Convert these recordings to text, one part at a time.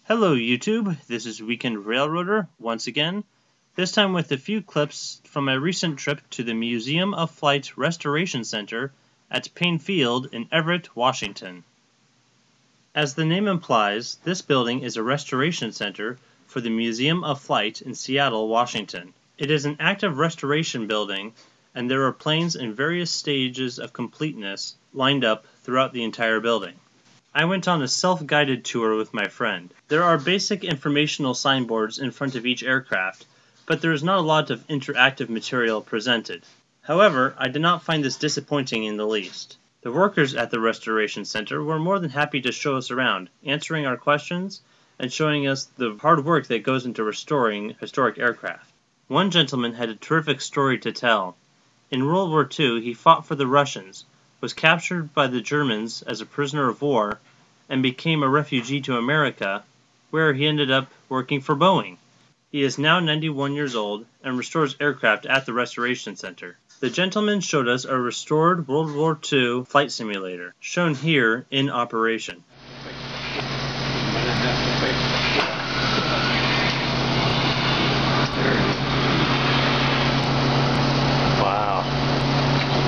Hello YouTube, this is Weekend Railroader once again, this time with a few clips from my recent trip to the Museum of Flight Restoration Center at Paine Field in Everett, Washington. As the name implies, this building is a restoration center for the Museum of Flight in Seattle, Washington. It is an active restoration building, and there are planes in various stages of completeness lined up throughout the entire building. I went on a self-guided tour with my friend. There are basic informational signboards in front of each aircraft, but there is not a lot of interactive material presented. However, I did not find this disappointing in the least. The workers at the Restoration Center were more than happy to show us around, answering our questions and showing us the hard work that goes into restoring historic aircraft. One gentleman had a terrific story to tell. In World War II, he fought for the Russians, was captured by the Germans as a prisoner of war, and became a refugee to America, where he ended up working for Boeing. He is now 91 years old and restores aircraft at the Restoration Center. The gentleman showed us a restored World War II flight simulator, shown here in operation.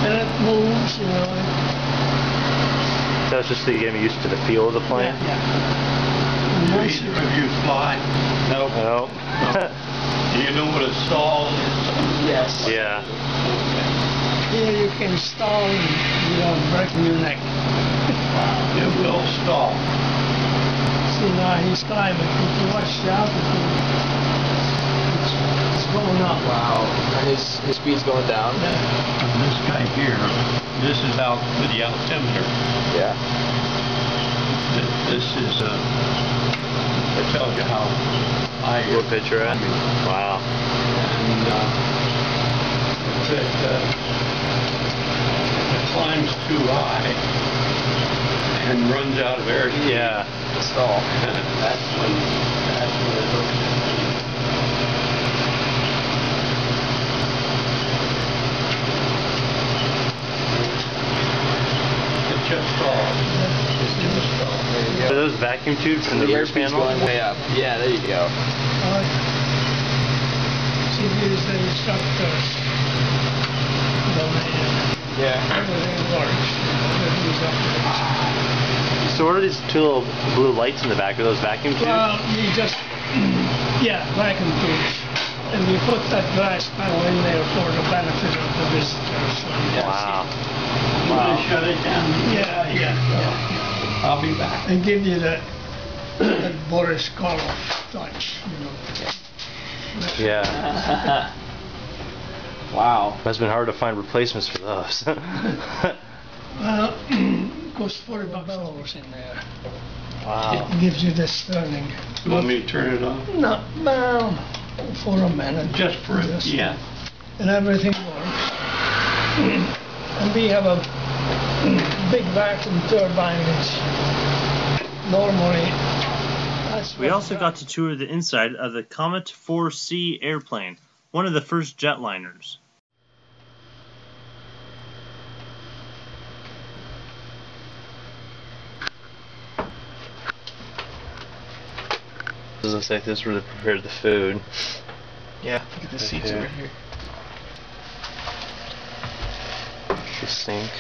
And it moves, you know. So it's just to get me used to the feel of the plane? Yeah. Do either of you fly? No. No. Do you know what a stall is? Yes. Yeah. Here you can stall without breaking your neck. It will stall. See, now he's climbing. If you watch the altitude, it's going up. Wow. And his speed's going down? And this guy here, this is out with the altimeter. Yeah. This is, it tells you how high What pitch you're at? Wow. And if it climbs too high and runs out of air, Yeah. Stall. that's when it hooks in. It just stalls. It just stalls. There you Are go. those vacuum tubes from the rear airspeed's panel? going way up. Yeah, there you go. See, here's the instructors. Yeah. Everything works. Everything's up there. So what are these two little blue lights in the back? Are those vacuum tubes? Well, you just, vacuum tubes. And we put that glass panel in there for the benefit of the visitors. Wow. You want to shut it down? Yeah. I'll be back. And give you that Boris Karloff touch, you know. Yeah. Wow. Must have been hard to find replacements for those. Well, it costs $40 in there. Wow. It gives you this turning. You want me to turn it off? No, well, for a minute. Just for it, Yes. yeah. And everything works. And we have a big vacuum turbine which normally... We also got to tour the inside of the Comet 4C airplane, one of the first jetliners. This looks like this is where they prepared the food. Yeah, look at the seats over here. The sink,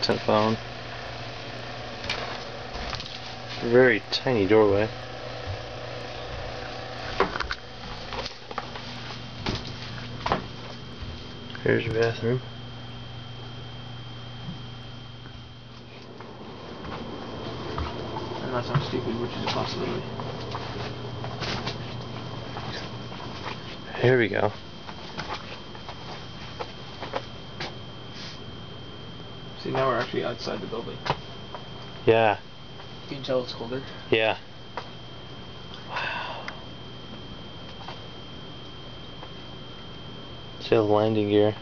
telephone. Very tiny doorway. Here's your bathroom. Unless I'm stupid, which is a possibility. Here we go. See, now we're actually outside the building. Yeah. You can tell it's colder. Yeah. Wow. See the landing gear.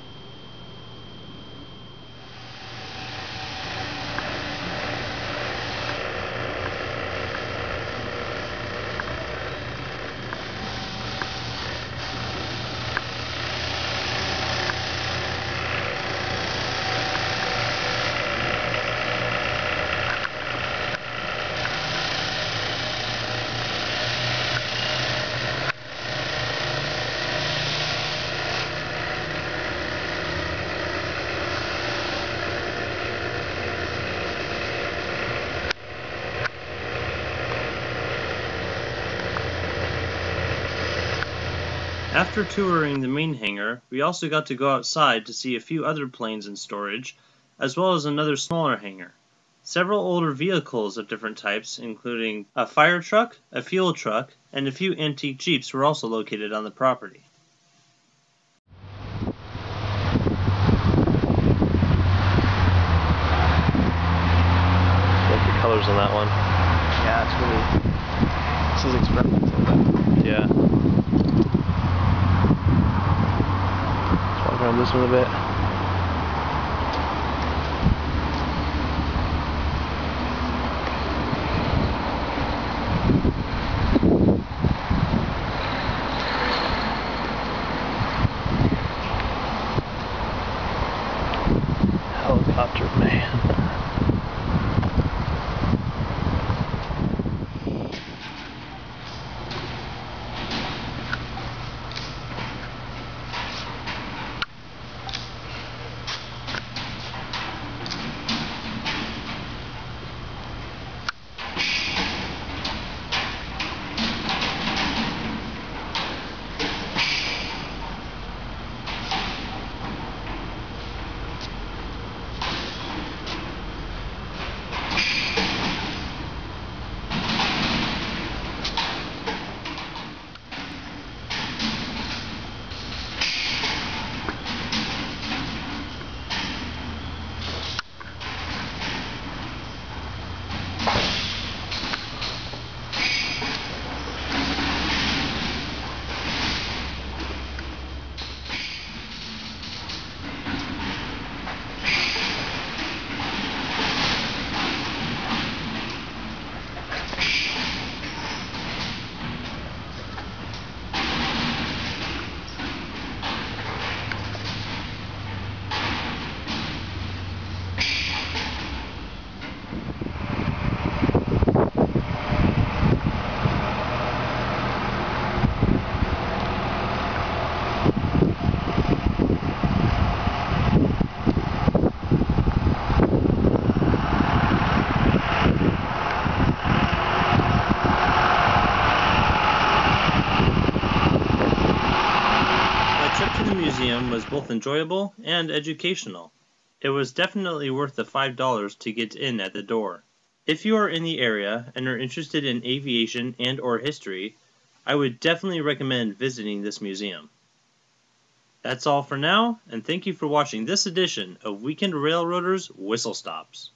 After touring the main hangar, we also got to go outside to see a few other planes in storage, as well as another smaller hangar. Several older vehicles of different types, including a fire truck, a fuel truck, and a few antique Jeeps were also located on the property. Like the colors on that one. Yeah, it's really. This is experimental. Yeah. Let's walk around this one a bit. Helicopter man. The museum was both enjoyable and educational. It was definitely worth the $5 to get in at the door. If you are in the area and are interested in aviation and or history, I would definitely recommend visiting this museum. That's all for now, and thank you for watching this edition of Weekend Railroaders Whistle Stops.